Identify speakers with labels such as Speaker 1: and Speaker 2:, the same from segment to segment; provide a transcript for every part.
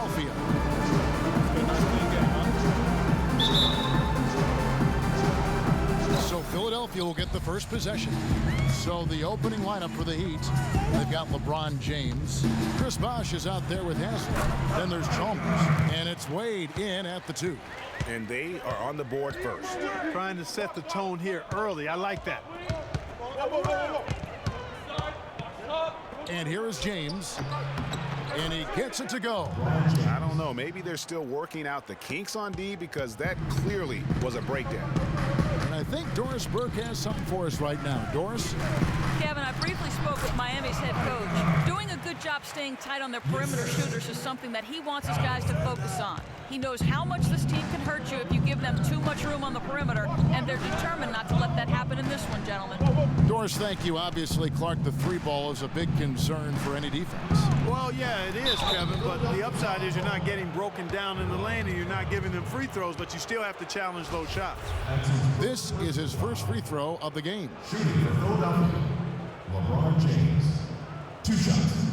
Speaker 1: Philadelphia. So Philadelphia will get the first possession. So the opening lineup for the Heat, they've got LeBron James. Chris Bosh is out there with Haslem. Then there's Chalmers. And it's Wade in at the 2.
Speaker 2: And they are on the board first.
Speaker 3: Trying to set the tone here early. I like that.
Speaker 1: And here is James. And he gets it to go.
Speaker 2: I don't know. Maybe they're still working out the kinks on D because that clearly was a breakdown.
Speaker 1: And I think Doris Burke has something for us right now. Doris?
Speaker 4: Kevin, I briefly spoke with Miami's head coach. Doing a good job staying tight on their perimeter shooters is something that he wants his guys to focus on. He knows how much this team can hurt you if you give them too much room on the perimeter, and they're determined not to let that happen in this one, gentlemen.
Speaker 1: Doris, thank you. Obviously, Clark, the 3 ball is a big concern for any defense.
Speaker 3: Well, yeah, it is, Kevin, but the upside is you're not getting broken down in the lane and you're not giving them free throws, but you still have to challenge those shots.
Speaker 1: This is his first free throw of the game.
Speaker 5: Shooting for Philadelphia, LeBron James. 2 shots.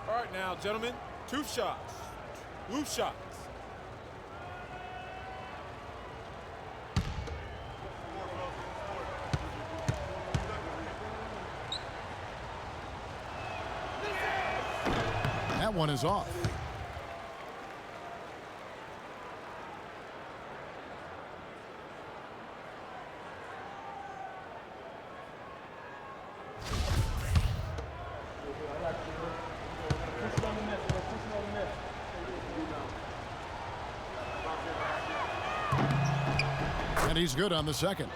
Speaker 6: All right now, gentlemen, 2 shots. 2 shots.
Speaker 1: That one is off. And he's good on the second.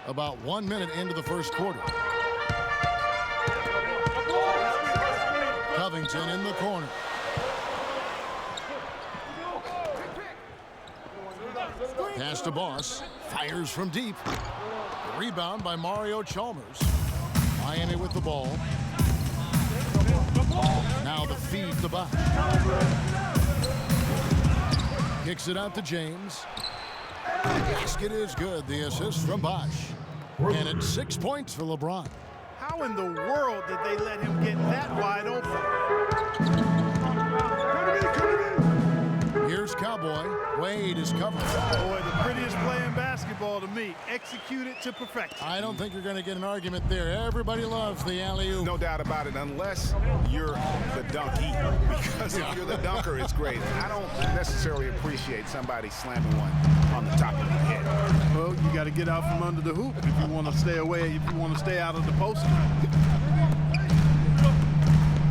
Speaker 1: About 1 minute into the first quarter. Covington in the corner. Pass to Boss. Fires from deep. Rebound by Mario Chalmers. Miami with the ball. Now the feed to Bosh. Kicks it out to James. The basket is good. The assist from Bosh. And it's 6 points for LeBron.
Speaker 3: How in the world did they let him get that wide open?
Speaker 1: Here's Cowboy. Wade is covered.
Speaker 3: Boy, the prettiest play in basketball to me. Executed to perfection.
Speaker 1: I don't think you're going to get an argument there. Everybody loves the alley-oop.
Speaker 2: No doubt about it, unless you're the donkey. Because if you're the dunker, it's great. I don't necessarily appreciate somebody slamming one on the top of the head.
Speaker 3: Well, you got to get out from under the hoop if you want to stay away, if you want to stay out of the post.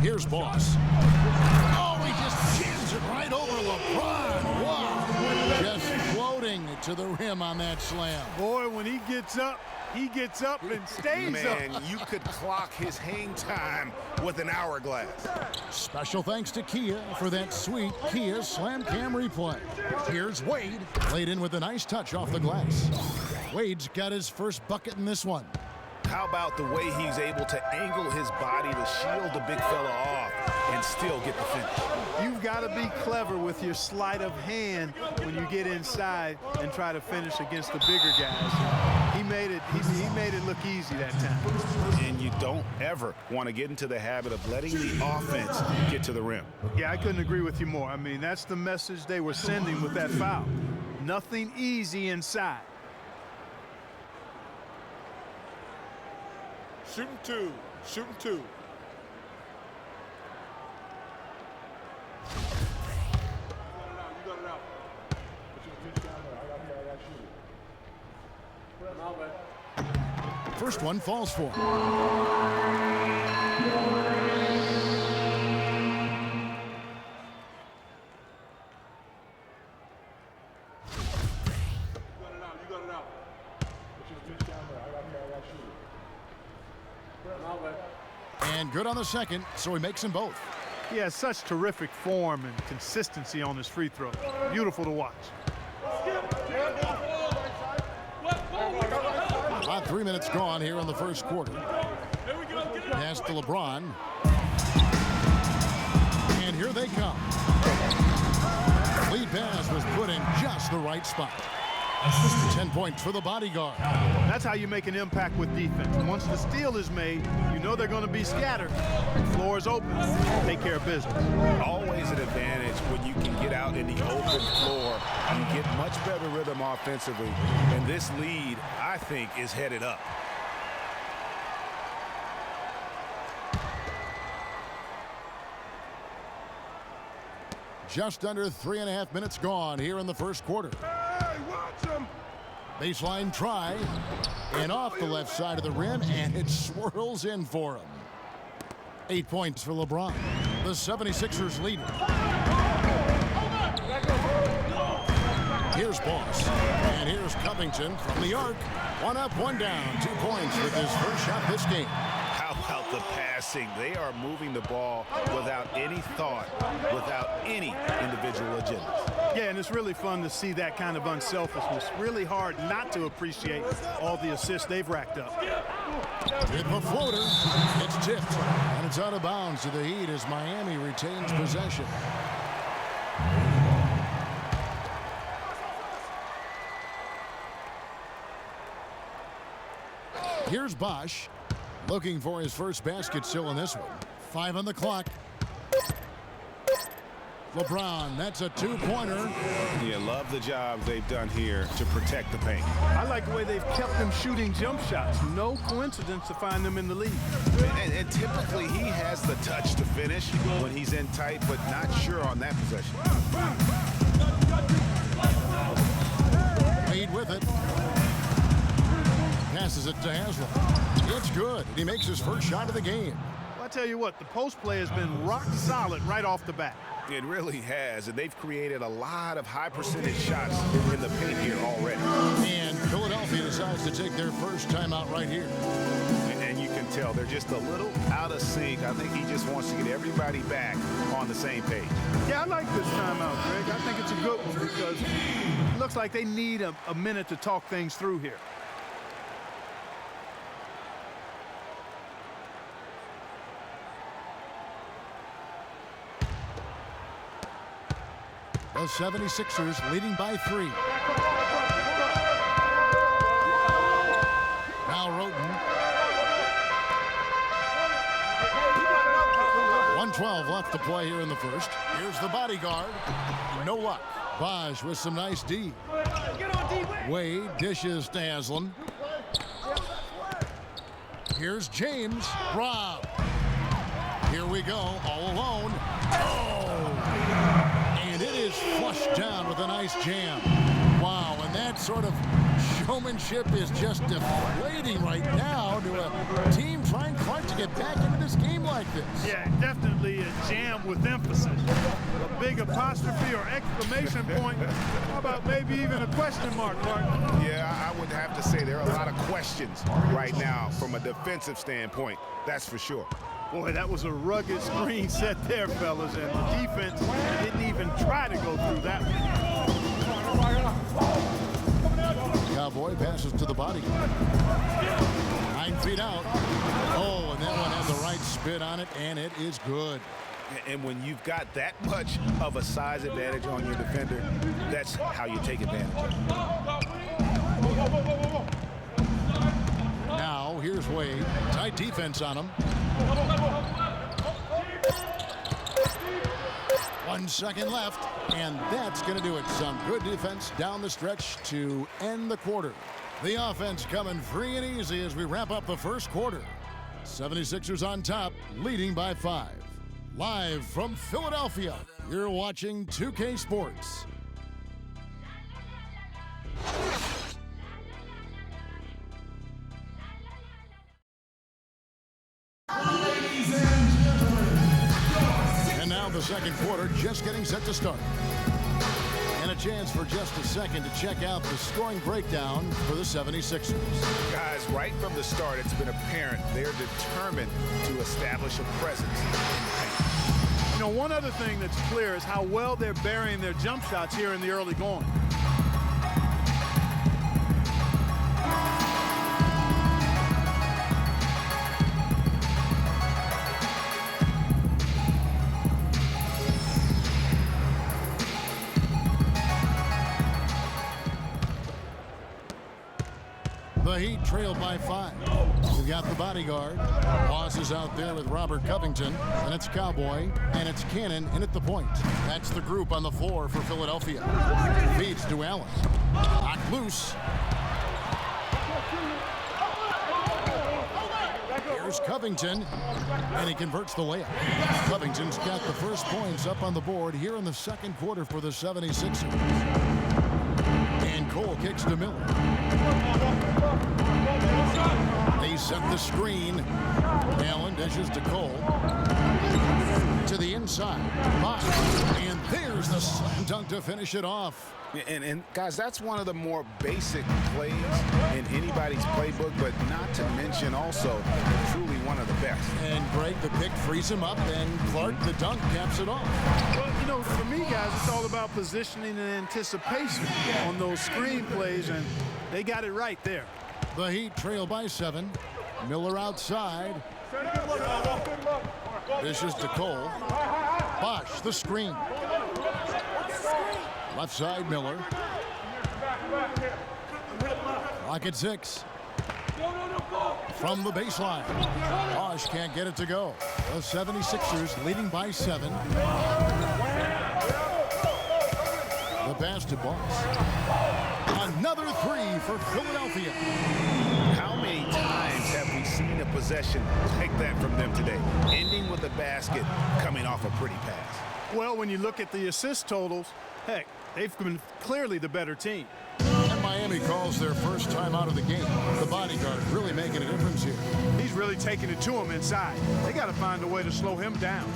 Speaker 1: Here's Boss. Oh, he just jams it right over LeBron. Wow. Just floating to the rim on that slam.
Speaker 3: Boy, when he gets up and stays up.
Speaker 2: Man, you could clock his hang time with an hourglass.
Speaker 1: Special thanks to Kia for that sweet Kia Slam Cam replay. Here's Wade, laid in with a nice touch off the glass. Wade's got his first bucket in this one.
Speaker 2: How about the way he's able to angle his body to shield the big fella off and still get the finish?
Speaker 3: You've got to be clever with your sleight of hand when you get inside and try to finish against the bigger guys. He made it look easy that time.
Speaker 2: And you don't ever want to get into the habit of letting the offense get to the rim.
Speaker 3: Yeah, I couldn't agree with you more. I mean, that's the message they were sending with that foul. Nothing easy inside.
Speaker 6: Shooting 2. Shooting 2.
Speaker 1: First one falls for him. And good on the second, so he makes them both.
Speaker 3: He has such terrific form and consistency on his free throw. Beautiful to watch.
Speaker 1: About 3 minutes gone here in the first quarter. Pass to LeBron. And here they come. Lead pass was put in just the right spot.
Speaker 5: Assistant.
Speaker 1: 10 points for the bodyguard.
Speaker 3: That's how you make an impact with defense. Once the steal is made, you know they're going to be scattered. The floor is open. Take care of business.
Speaker 2: Always an advantage when you can get out in the open floor. You get much better rhythm offensively. And this lead, I think, is headed up.
Speaker 1: Just under 3.5 minutes gone here in the first quarter.
Speaker 6: Hey, watch him.
Speaker 1: Baseline try, and off the left side of the rim, and it swirls in for him. 8 points for LeBron. The 76ers lead. Here's Boss, and here's Covington from the arc. 1 up, 1 down, 2 points with his first shot this game.
Speaker 2: How about the passing? They are moving the ball without any thought, without any individual agenda.
Speaker 3: Yeah, and it's really fun to see that kind of unselfishness. Really hard not to appreciate all the assists they've racked up.
Speaker 1: With the floater, it's tipped, and it's out of bounds to the Heat as Miami retains possession. Here's Bosch, looking for his first basket still in this one. 5 on the clock. LeBron, that's a 2-pointer.
Speaker 2: You love the job they've done here to protect the paint.
Speaker 3: I like the way they've kept them shooting jump shots. No coincidence to find them in the lead.
Speaker 2: And typically he has the touch to finish when he's in tight, but not sure on that possession.
Speaker 1: Wade with it. Passes it to Haslam. It's good, and he makes his first shot of the game.
Speaker 3: Well, I tell you what, the post play has been rock solid right off the bat.
Speaker 2: It really has, and they've created a lot of high percentage shots in the paint here already.
Speaker 1: And Philadelphia decides to take their first timeout right here.
Speaker 2: And you can tell they're just a little out of sync. I think he just wants to get everybody back on the same page.
Speaker 3: Yeah, I like this timeout, Greg. I think it's a good one because it looks like they need a minute to talk things through here.
Speaker 1: The 76ers leading by 3. Now Roten. 1:12 left to play here in the first. Here's the bodyguard. No luck. Bosch with some nice D. Wade dishes to Haslam. Here's James. Rob. Here we go, all alone. Oh! And it is flushed down with a nice jam. Wow, and that sort of showmanship is just deflating right now to a team trying hard to get back into this game like this.
Speaker 3: Yeah, definitely a jam with emphasis. A big apostrophe or exclamation point. How about maybe even a question mark, Mark?
Speaker 2: Yeah, I would have to say there are a lot of questions right now from a defensive standpoint. That's for sure.
Speaker 3: Boy, that was a rugged screen set there, fellas, and the defense didn't even try to go through that one.
Speaker 1: Cowboy passes to the body. 9 feet out. Oh, and that one had the right spin on it, and it is good.
Speaker 2: And when you've got that much of a size advantage on your defender, that's how you take advantage of it.
Speaker 1: Now, here's Wade. Tight defense on him. 1 second left, and that's going to do it. Some good defense down the stretch to end the quarter. The offense coming free and easy as we wrap up the first quarter. 76ers on top, leading by 5. Live from Philadelphia, you're watching 2K Sports. And now the second quarter just getting set to start. And a chance for just a second to check out the scoring breakdown for the 76ers.
Speaker 2: Guys, right from the start, it's been apparent they're determined to establish a presence in the paint.
Speaker 3: You know, one other thing that's clear is how well they're burying their jump shots here in the early going.
Speaker 1: trail by 5. We've got the bodyguard. Pauses out there with Robert Covington. And it's Cowboy. And it's Cannon in at the point. That's the group on the floor for Philadelphia. Feeds to Allen. Knocked loose. Here's Covington, and he converts the layup. Covington's got the first points up on the board here in the second quarter for the 76ers. And Cole kicks to Miller. They set the screen. Allen dishes to Cole. To the inside. Bosh. And there's the slam dunk to finish it off.
Speaker 2: And guys, that's one of the more basic plays in anybody's playbook, but not to mention also truly one of the best.
Speaker 1: And Greg, the pick frees him up, and Clark, the dunk, caps it off.
Speaker 3: Well, you know, for me, guys, it's all about positioning and anticipation on those screen plays, and they got it right there.
Speaker 1: The Heat trail by 7. Miller outside. Dishes to Cole. Bosh, the screen. Left side, Miller. Clock at 6. From the baseline. Bosh can't get it to go. The 76ers leading by 7. The pass to Bosh. Another 3 for Philadelphia.
Speaker 2: How many times have we seen a possession like that from them today? Ending with a basket, coming off a pretty pass.
Speaker 3: Well, when you look at the assist totals, heck, they've been clearly the better team.
Speaker 1: And Miami calls their first time out of the game. The bodyguard really making a difference here.
Speaker 3: He's really taking it to him inside. They got to find a way to slow him down.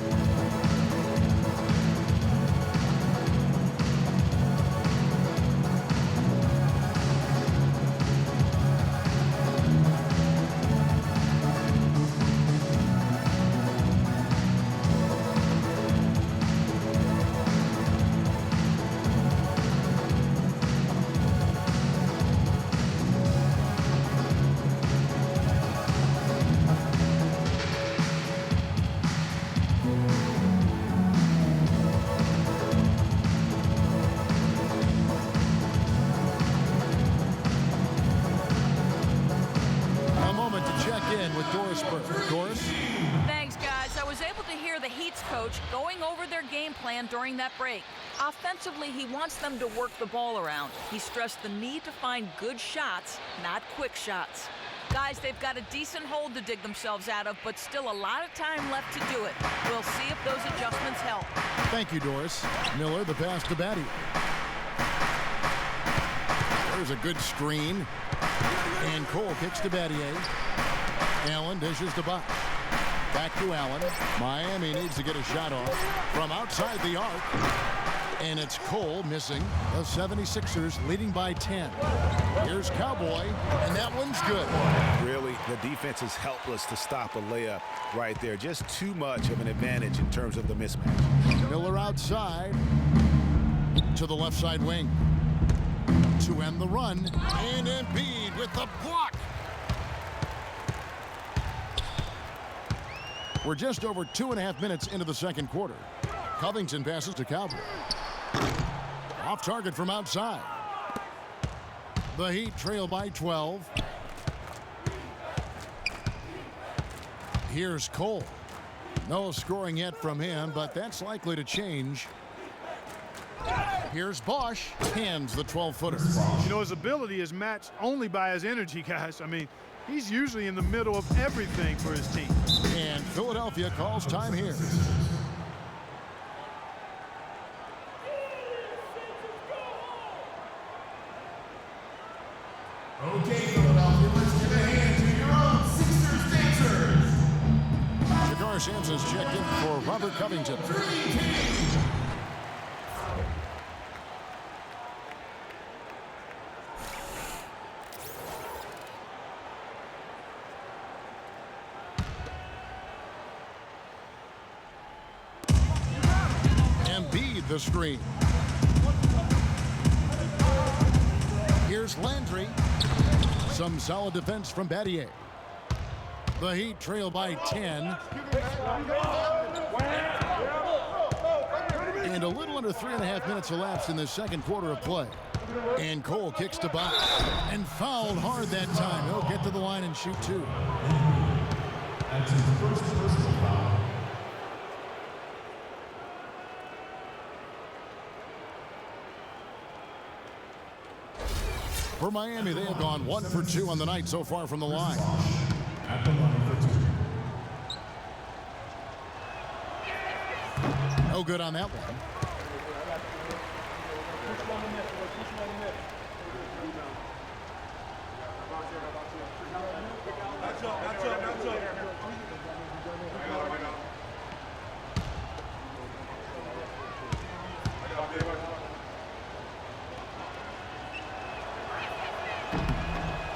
Speaker 4: Thanks, guys. I was able to hear the Heat's coach going over their game plan during that break. Offensively, he wants them to work the ball around. He stressed the need to find good shots, not quick shots. Guys, they've got a decent hole to dig themselves out of, but still a lot of time left to do it. We'll see if those adjustments help.
Speaker 1: Thank you, Doris. Miller, the pass to Batty. There's a good screen. And Cole kicks to Battier. Allen dishes to Bosh. Back to Allen. Miami needs to get a shot off from outside the arc. And it's Cole missing. The 76ers leading by 10. Here's Cowboy, and that one's good.
Speaker 2: Really, the defense is helpless to stop a layup right there. Just too much of an advantage in terms of the mismatch.
Speaker 1: Miller outside to the left side wing. To end the run. And Embiid with the block. We're just over 2.5 minutes into the second quarter. Covington passes to Cowboy. Off target from outside. The Heat trail by 12. Here's Cole. No scoring yet from him, but that's likely to change. Here's Bosh. Hands the 12-footer.
Speaker 3: You know, his ability is matched only by his energy, guys. I mean, he's usually in the middle of everything for his team.
Speaker 1: And Philadelphia calls time here.
Speaker 5: Okay, Philadelphia, let's give a hand to your own Sixers dancers.
Speaker 1: Shakar Sampson's checked in for Robert Covington. Embiid the screen. Here's Landry. Some solid defense from Battier. The Heat trail by 10. And a little under 3.5 minutes elapsed in the second quarter of play. And Cole kicks to Bosch and fouled hard that time. He'll get to the line and shoot two.
Speaker 5: That's his first personal foul.
Speaker 1: For Miami, they have gone 1 for 2 on the night so far from the line.
Speaker 5: At the line for two.
Speaker 1: No good on that one.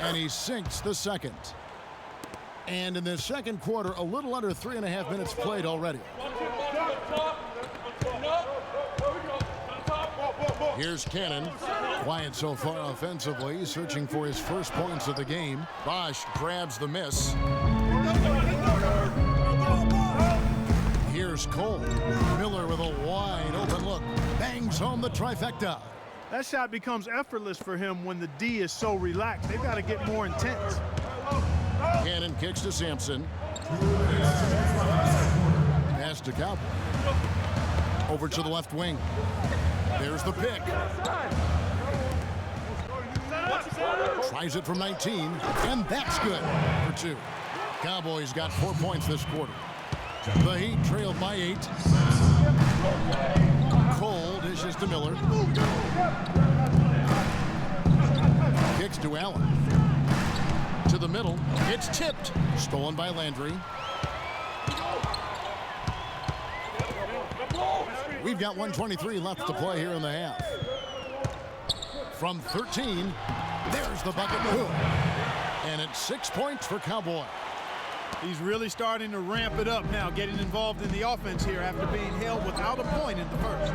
Speaker 1: And he sinks the second. And in the second quarter, a little under 3.5 minutes played already. Here's Cannon. Quiet so far offensively, searching for his first points of the game. Bosch grabs the miss. Here's Cole. Miller with a wide open look. Bangs home the trifecta.
Speaker 3: That shot becomes effortless for him when the D is so relaxed. They've got to get more intense.
Speaker 1: Cannon kicks to Sampson. Pass to Cowboy. Over to the left wing. There's the pick. Tries it from 19, and that's good for 2. Cowboys got 4 points this quarter. The Heat trailed by 8. Cole dishes to Miller. Kicks to Allen. To the middle. It's tipped. Stolen by Landry. We've got 1:23 left to play here in the half. From 13, there's the bucket. And it's 6 points for Cowboy.
Speaker 3: He's really starting to ramp it up now, getting involved in the offense here after being held without a point in the first.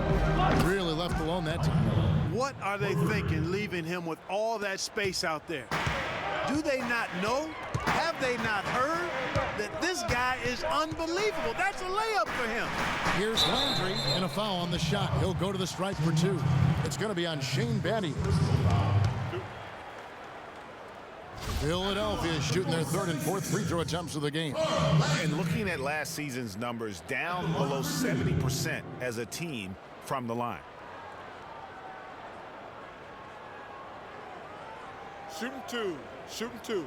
Speaker 1: Really left alone that time.
Speaker 3: What are they thinking, leaving him with all that space out there? Do they not know? Have they not heard that this guy is unbelievable? That's a layup for him.
Speaker 1: Here's Landry and a foul on the shot. He'll go to the stripe for 2. It's going to be on Shane Battier. Philadelphia shooting their 3rd and 4th free throw attempts of the game.
Speaker 2: And looking at last season's numbers, down below 70% as a team from the line.
Speaker 6: Shooting 2. Shooting 2.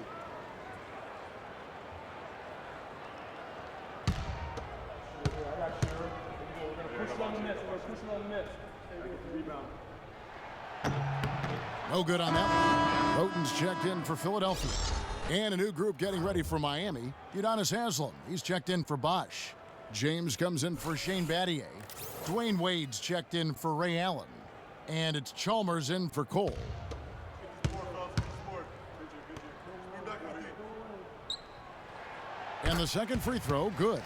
Speaker 1: No good on that one. Roten's checked in for Philadelphia. And a new group getting ready for Miami. Udonis Haslem, he's checked in for Bosch. James comes in for Shane Battier. Dwayne Wade's checked in for Ray Allen. And it's Chalmers in for Cole. And the second free throw, good.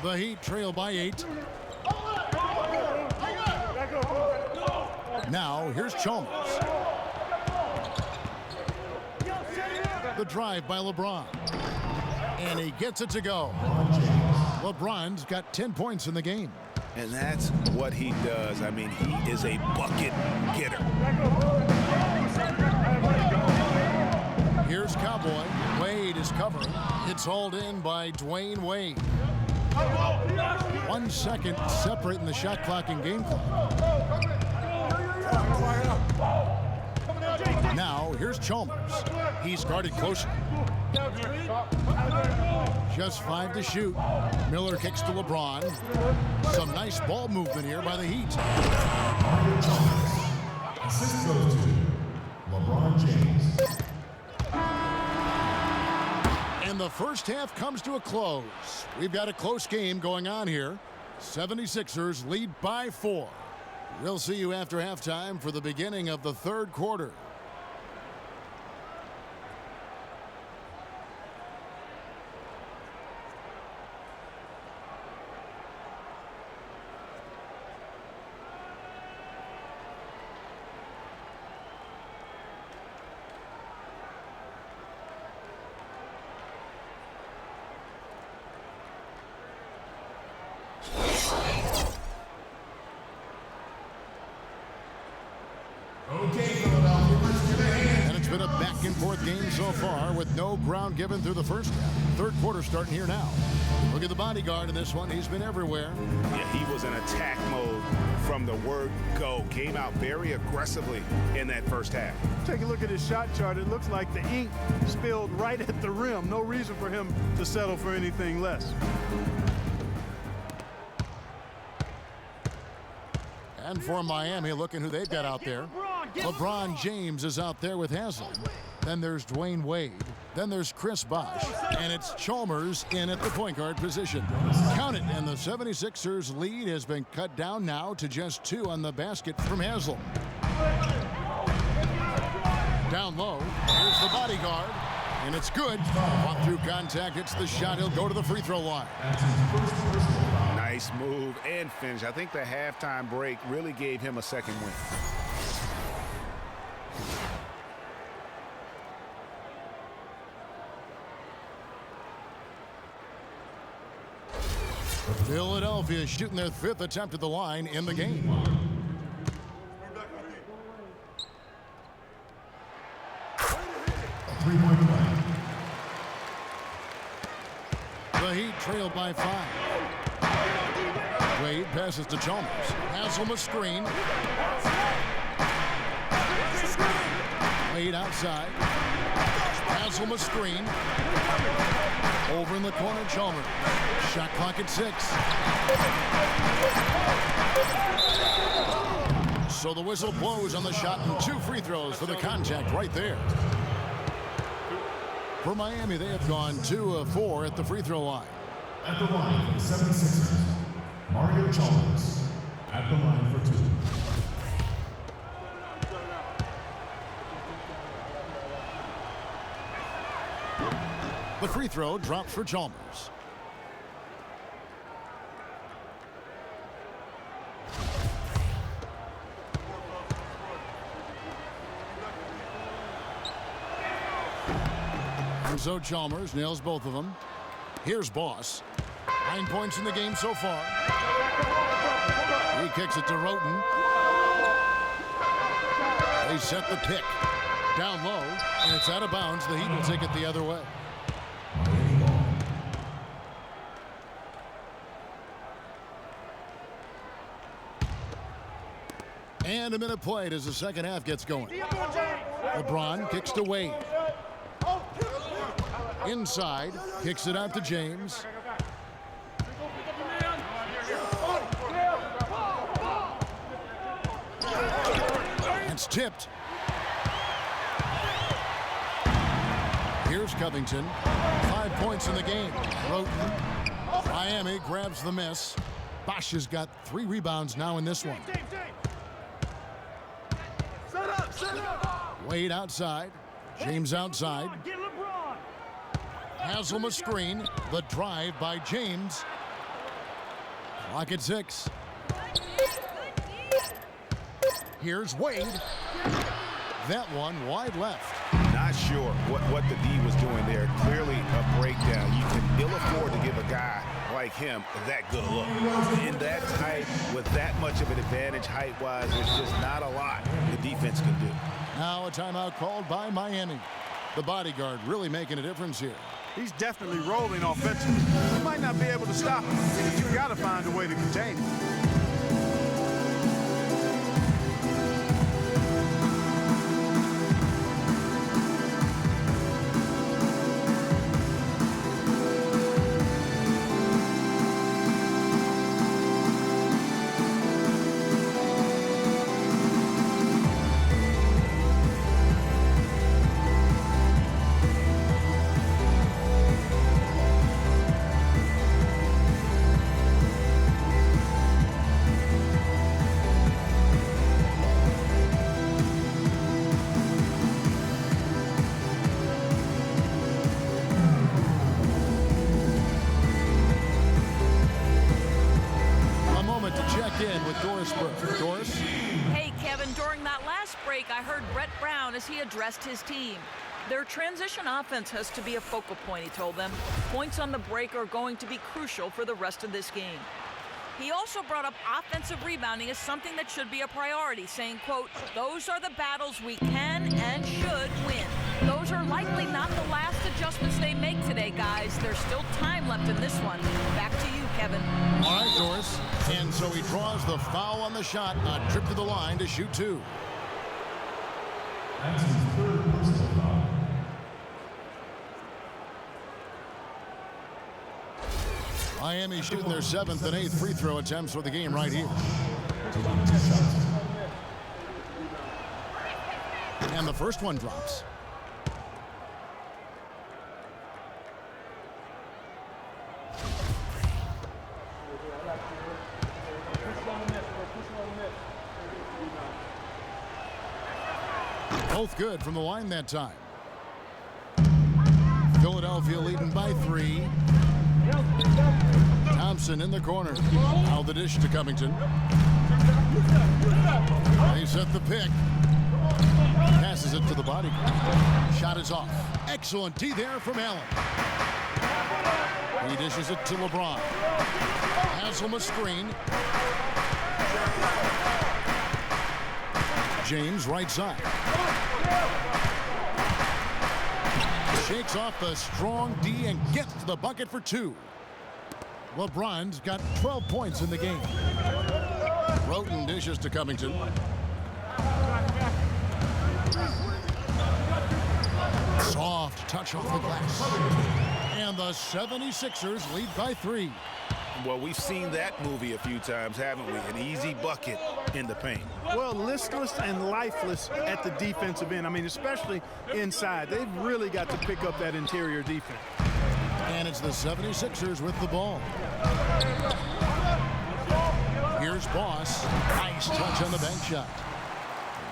Speaker 1: The Heat trail by 8. Now, here's Chalmers. The drive by LeBron. And he gets it to go. LeBron's got 10 points in the game.
Speaker 2: And that's what he does. I mean, he is a bucket getter.
Speaker 1: Here's Cowboy. Wade is covering. It's hauled in by Dwayne Wade. 1 second separating the shot clock and game clock. Now, here's Chalmers. He's guarded closely. Just 5 to shoot. Miller kicks to LeBron. Some nice ball movement here by the Heat.
Speaker 5: Assist goes to LeBron James.
Speaker 1: And the first half comes to a close. We've got a close game going on here. 76ers lead by 4. We'll see you after halftime for the beginning of the 3rd quarter. so far with no ground given through the first half. Third quarter starting here now. Look at the bodyguard in this one. He's been everywhere.
Speaker 2: Yeah, he was in attack mode from the word go. Came out very aggressively in that first half.
Speaker 3: Take a look at his shot chart. It looks like the ink spilled right at the rim. No reason for him to settle for anything less.
Speaker 1: And for Miami, looking who they've got out there. LeBron James is out there with Haslam. Then there's Dwayne Wade. Then there's Chris Bosh. And it's Chalmers in at the point guard position. Count it, and the 76ers lead has been cut down now to just 2 on the basket from Haslam. Down low, here's the bodyguard. And it's good. Fought through contact, it's the shot. He'll go to the free throw line.
Speaker 2: Nice move and finish. I think the halftime break really gave him a second win.
Speaker 1: Philadelphia shooting their 5th attempt at the line in the game.
Speaker 5: Three-point play.
Speaker 1: The Heat trailed by 5. Wade passes to Chalmers. Haslam a screen. Wade outside. Haslam a screen. Over in the corner, Chalmers. Shot clock at 6. So the whistle blows on the shot and 2 free throws for the contact right there. For Miami, they have gone 2 of 4 at the free throw line.
Speaker 5: At the line for the 76ers, Mario Chalmers. At the line for 2.
Speaker 1: The free throw drops for Chalmers. And so Chalmers nails both of them. Here's Boss. 9 points in the game so far. He kicks it to Roten. They set the pick. Down low, and it's out of bounds. The Heat will take it the other way. And a minute played as the second half gets going. LeBron kicks to Wade. Inside, kicks it out to James. It's tipped. Here's Covington. 5 points in the game. Roten. Miami grabs the miss. Bosh has got 3 rebounds now in this one. Wade outside. James outside. Haslam a screen. The drive by James. Clock at 6. Here's Wade. That one wide left.
Speaker 2: Not sure what the D was doing there. Clearly a breakdown. You can ill afford to give a guy like him that good look. In that tight, with that much of an advantage height-wise, there's just not a lot the defense can do.
Speaker 1: Now a timeout called by Miami. The bodyguard really making a difference here.
Speaker 3: He's definitely rolling offensively. You might not be able to stop him, but you got to find a way to contain him.
Speaker 1: Doris?
Speaker 4: Hey, Kevin, during that last break, I heard Brett Brown as he addressed his team. Their transition offense has to be a focal point, he told them. Points on the break are going to be crucial for the rest of this game. He also brought up offensive rebounding as something that should be a priority, saying, quote, "Those are the battles we can and should win." Those are likely not the last adjustments they make today, guys. There's still time left in this one. Back to you, Kevin.
Speaker 1: All right, Doris. And so he draws the foul on the shot. A trip to the line to shoot two.
Speaker 5: That's his third personal foul.
Speaker 1: Miami shooting their 7th and 8th free throw attempts for the game right here. And the first one drops. Both good from the line that time. Philadelphia leading by 3. Thompson in the corner. Now the dish to Covington. They set the pick. Passes it to the body. Shot is off. Excellent D there from Allen. He dishes it to LeBron. Hasselma screen. James right side. Shakes off the strong D and gets to the bucket for 2. LeBron's got 12 points in the game. Roten dishes to Covington. Soft touch off the glass. And the 76ers lead by 3.
Speaker 2: Well, we've seen that movie a few times, haven't we? An easy bucket in the paint.
Speaker 3: Well, listless and lifeless at the defensive end. I mean, especially inside. They've really got to pick up that interior defense.
Speaker 1: And it's the 76ers with the ball. Here's Boss. Nice touch on the bank shot.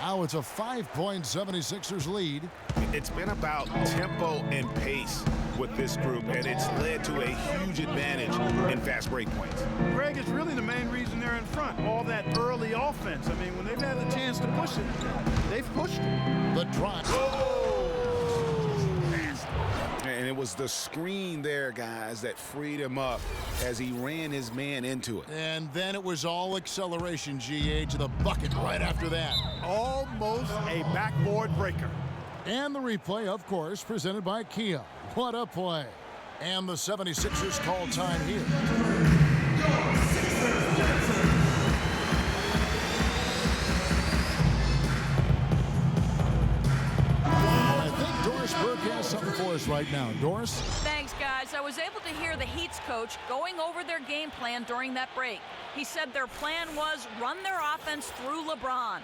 Speaker 1: Now it's a 5-point 76ers lead.
Speaker 2: It's been about tempo and pace with this group, and it's led to a huge advantage in fast break points.
Speaker 3: Greg, is really the main reason they're in front. All that early offense. I mean, when they've had the chance to push it, they've pushed it.
Speaker 1: The drop.
Speaker 2: And it was the screen there, guys, that freed him up as he ran his man into it.
Speaker 1: And then it was all acceleration, GA, to the bucket right after that.
Speaker 3: Almost a backboard breaker.
Speaker 1: And the replay, of course, presented by Kia. What a play. And the 76ers call time here. I think Doris Burke has something for us right now. Doris?
Speaker 4: Thanks, guys. I was able to hear the Heat's coach going over their game plan during that break. He said their plan was run their offense through LeBron.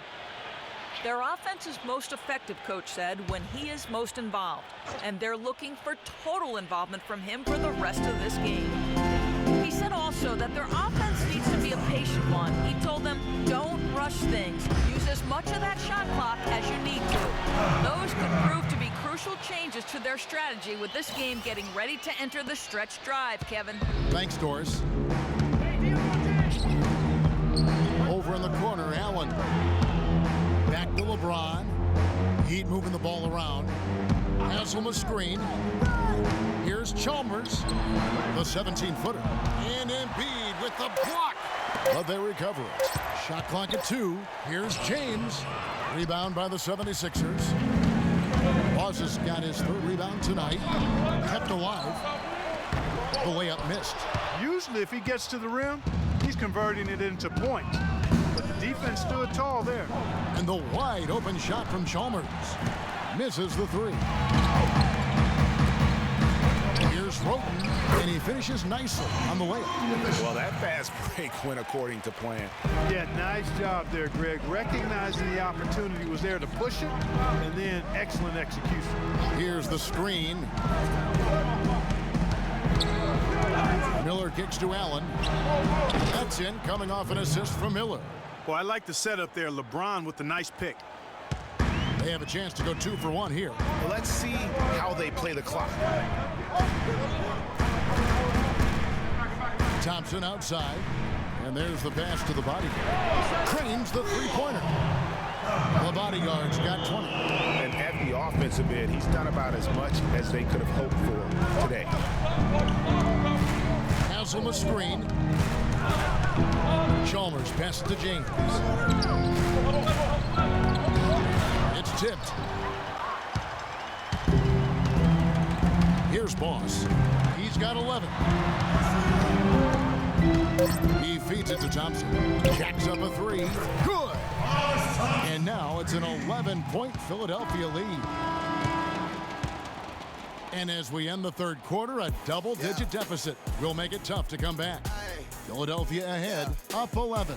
Speaker 4: Their offense is most effective, Coach said, when he is most involved. And they're looking for total involvement from him for the rest of this game. He said also that their offense needs to be a patient one. He told them, don't rush things. Use as much of that shot clock as you need to. Those could prove to be crucial changes to their strategy with this game getting ready to enter the stretch drive, Kevin.
Speaker 1: Thanks, Doris. Over in the corner, Allen. Back to LeBron. Heat moving the ball around. Hasselma screen. Here's Chalmers, the 17-footer. And Embiid with the block. But they recover it. Shot clock at 2. Here's James. Rebound by the 76ers. Boss has got his 3rd rebound tonight. Kept alive. The layup missed.
Speaker 3: Usually if he gets to the rim, he's converting it into points. But the defense stood tall there.
Speaker 1: And the wide open shot from Chalmers. Misses the 3. Here's Roten, and he finishes nicely on the layup.
Speaker 2: Well, that fast break went according to plan.
Speaker 3: Yeah, nice job there, Greg. Recognizing the opportunity was there to push it, and then excellent execution.
Speaker 1: Here's the screen. Miller kicks to Allen. That's in, coming off an assist from Miller.
Speaker 3: Well, I like the setup there. LeBron with the nice pick.
Speaker 1: They have a chance to go 2 for 1 here.
Speaker 2: Well, let's see how they play the clock.
Speaker 1: Thompson outside. And there's the pass to the body. Cranes the 3-pointer. The bodyguard's got 20.
Speaker 2: And at the offensive end, he's done about as much as they could have hoped for today.
Speaker 1: Hasselma screen. Chalmers passes to James. It's tipped. Here's Boss. He's got 11. He feeds it to Thompson. Jacks up a three. Good. And now it's an 11-point Philadelphia lead. And as we end the third quarter, a double-digit deficit will make it tough to come back. Philadelphia ahead, up 11.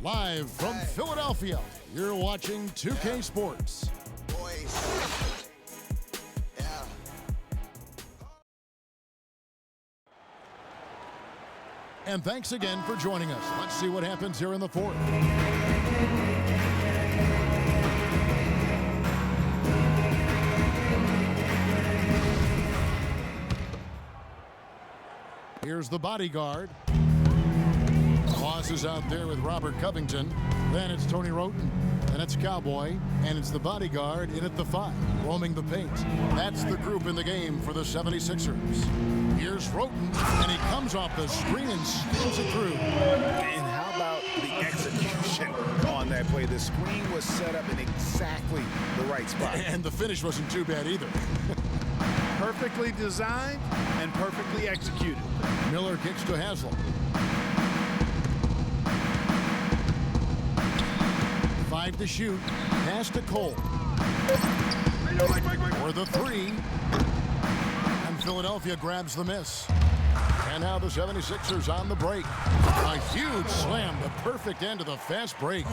Speaker 1: Live from Philadelphia, you're watching 2K Sports. And thanks again for joining us. Let's see what happens here in the fourth. Here's the bodyguard. Boss is out there with Robert Covington. Then it's Tony Roten. And it's Cowboy. And it's the bodyguard in at the 5, roaming the paint. That's the group in the game for the 76ers. Here's Roten, and he comes off the screen and spins it through.
Speaker 2: And how about the execution on that play? The screen was set up in exactly the right spot.
Speaker 1: And the finish wasn't too bad either.
Speaker 3: Perfectly designed and perfectly executed.
Speaker 1: Miller kicks to Haslem. 5 to shoot. Pass to Cole. For the 3. And Philadelphia grabs the miss. And now the 76ers on the break. A huge slam, the perfect end of the fast break.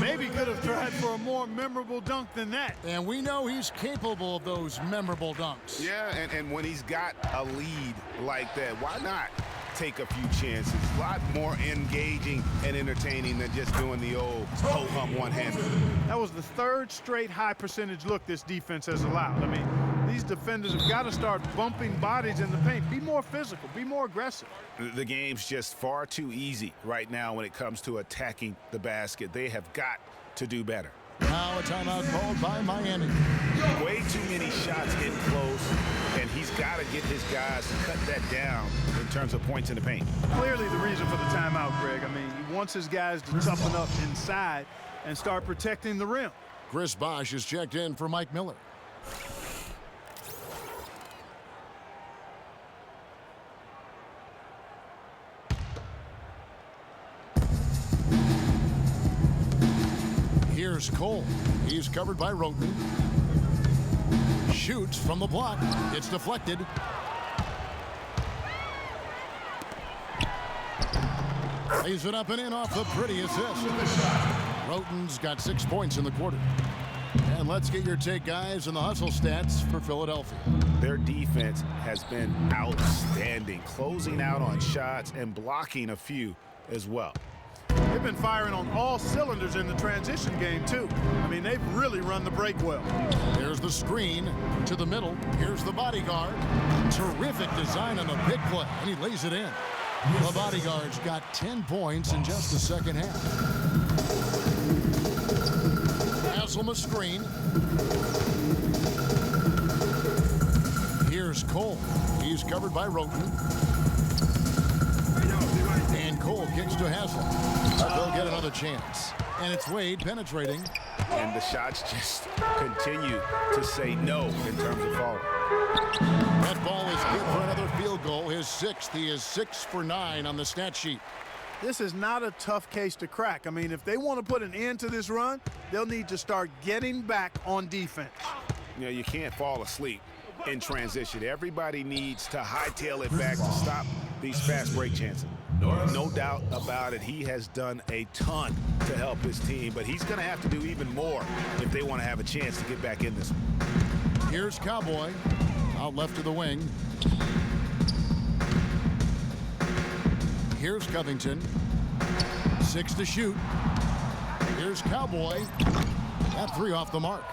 Speaker 3: Maybe could have tried for a more memorable dunk than that.
Speaker 1: And we know he's capable of those memorable dunks.
Speaker 2: Yeah, and when he's got a lead like that, why not take a few chances? A lot more engaging and entertaining than just doing the old ho-hum one-hander.
Speaker 3: That was the third straight high percentage look this defense has allowed. I mean, these defenders have got to start bumping bodies in the paint. Be more physical, be more aggressive.
Speaker 2: The game's just far too easy right now when it comes to attacking the basket. They have got to do better.
Speaker 1: Now a timeout called by Miami.
Speaker 2: Way too many shots in close, and he's got to get his guys to cut that down in terms of points in the paint.
Speaker 3: Clearly the reason for the timeout, Greg. I mean, he wants his guys to toughen up inside and start protecting the rim.
Speaker 1: Chris Bosh is checked in for Mike Miller. Here's Cole. He's covered by Roten. Shoots from the block. It's deflected. Lays it up and in off the pretty assist. Roten's got 6 points in the quarter. And let's get your take, guys, on the hustle stats for Philadelphia.
Speaker 2: Their defense has been outstanding, closing out on shots and blocking a few as well.
Speaker 3: They've been firing on all cylinders in the transition game, too. I mean, they've really run the break well.
Speaker 1: There's the screen to the middle. Here's the bodyguard. Terrific design on the big play, and he lays it in. The bodyguard's got 10 points in just the second half. Haslem a screen. Here's Cole. He's covered by Roten. And Cole kicks to Haslem. They'll get another chance. And it's Wade penetrating.
Speaker 2: And the shots just continue to say no in terms of falling.
Speaker 1: That ball is good for another field goal. His 6th. He is 6 for 9 on the stat sheet.
Speaker 3: This is not a tough case to crack. I mean, if they want to put an end to this run, they'll need to start getting back on defense.
Speaker 2: You know, you can't fall asleep in transition. Everybody needs to hightail it back to stop these fast break chances. No doubt about it. He has done a ton to help his team, but he's going to have to do even more if they want to have a chance to get back in this one.
Speaker 1: Here's Cowboy out left of the wing. Here's Covington. 6 to shoot. Here's Cowboy. That 3 off the mark.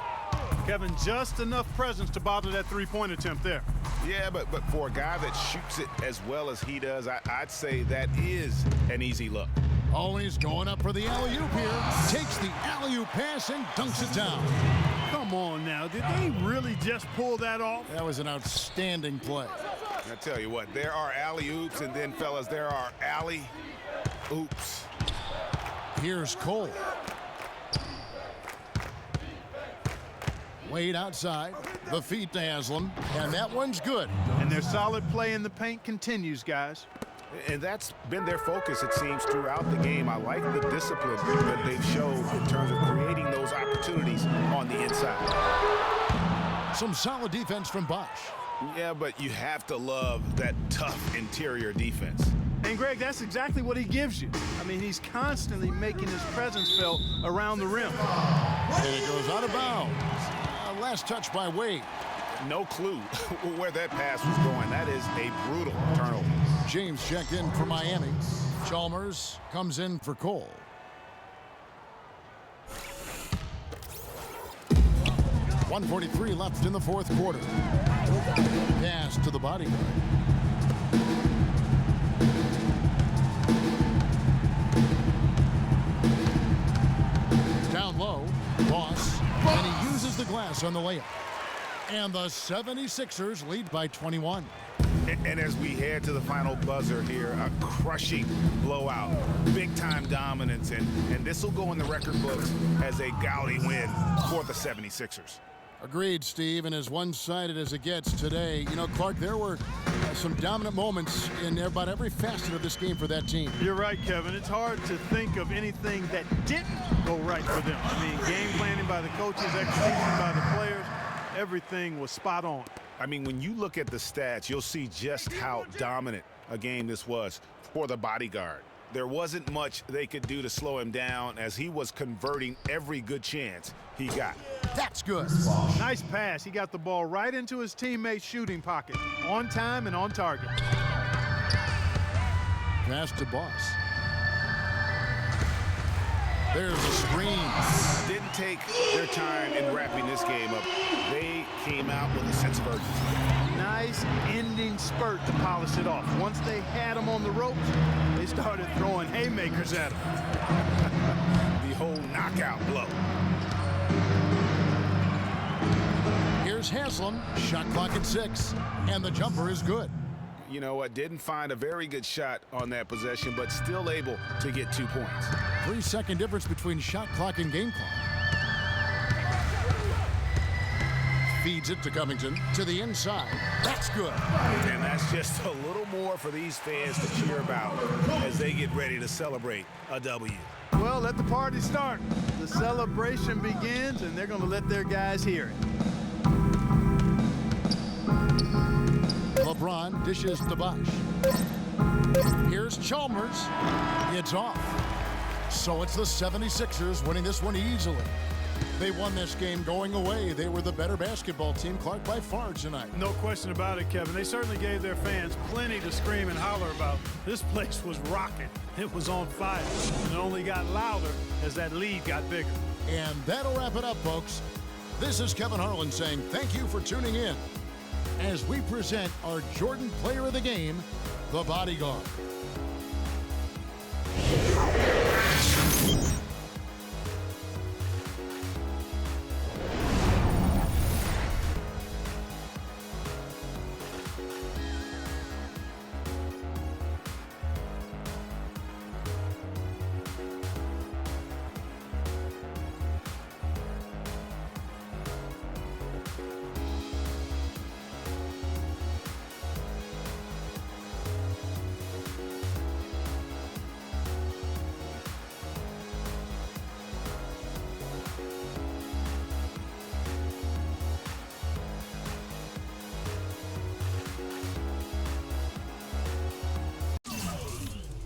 Speaker 3: Kevin, just enough presence to bother that three-point attempt there.
Speaker 2: Yeah, but for a guy that shoots it as well as he does, I'd say that is an easy look.
Speaker 1: Oh, he's going up for the alley-oop here. Takes the alley-oop pass and dunks it down.
Speaker 3: Come on now. Did they really just pull that off?
Speaker 1: That was an outstanding play.
Speaker 2: I tell you what, there are alley-oops, and then, fellas, there are alley-oops.
Speaker 1: Here's Cole. Wade outside, the feet to Haslam, and that one's good.
Speaker 3: And their solid play in the paint continues, guys.
Speaker 2: And that's been their focus, it seems, throughout the game. I like the discipline that they've showed in terms of creating those opportunities on the inside.
Speaker 1: Some solid defense from Bosch.
Speaker 2: Yeah, but you have to love that tough interior defense.
Speaker 3: And, Greg, that's exactly what he gives you. I mean, he's constantly making his presence felt around the rim.
Speaker 1: And it goes out of bounds. Last touch by Wade.
Speaker 2: No clue where that pass was going. That is a brutal turnover.
Speaker 1: James checked in for Miami. Chalmers comes in for Cole. .143 left in the fourth quarter. Pass to the bodyguard. Down low, Boss, and he uses the glass on the layup. And the 76ers lead by 21.
Speaker 2: And as we head to the final buzzer here, a crushing blowout, big-time dominance, and this will go in the record books as a gaudy win for the 76ers.
Speaker 1: Agreed, Steve, and as one-sided as it gets today, you know, Clark, there were some dominant moments in about every facet of this game for that team.
Speaker 3: You're right, Kevin. It's hard to think of anything that didn't go right for them. I mean, game planning by the coaches, execution by the players, everything was spot on.
Speaker 2: I mean, when you look at the stats, you'll see just how dominant a game this was for the bodyguard. There wasn't much they could do to slow him down as he was converting every good chance he got.
Speaker 1: That's good.
Speaker 3: Nice pass. He got the ball right into his teammate's shooting pocket. On time and on target.
Speaker 1: Pass to Boss. There's a screen.
Speaker 2: Didn't take their time in wrapping this game up. They came out with a sense of urgency.
Speaker 3: Nice ending spurt to polish it off. Once they had him on the ropes, they started throwing haymakers at him.
Speaker 2: The whole knockout blow.
Speaker 1: Here's Haslam, shot clock at 6, and the jumper is good.
Speaker 2: You know what, didn't find a very good shot on that possession, but still able to get 2 points.
Speaker 1: 3-second difference between shot clock and game clock. Feeds it to Covington, to the inside. That's good.
Speaker 2: And that's just a little more for these fans to cheer about as they get ready to celebrate a W.
Speaker 3: Well, let the party start. The celebration begins, and they're going to let their guys hear it.
Speaker 1: LeBron dishes to Bosch. Here's Chalmers. It's off. So it's the 76ers winning this one easily. They won this game going away. They were the better basketball team, Clark, by far tonight.
Speaker 3: No question about it, Kevin. They certainly gave their fans plenty to scream and holler about. This place was rocking. It was on fire. And it only got louder as that lead got bigger.
Speaker 1: And that'll wrap it up, folks. This is Kevin Harlan saying thank you for tuning in as we present our Jordan Player of the Game, the Bodyguard.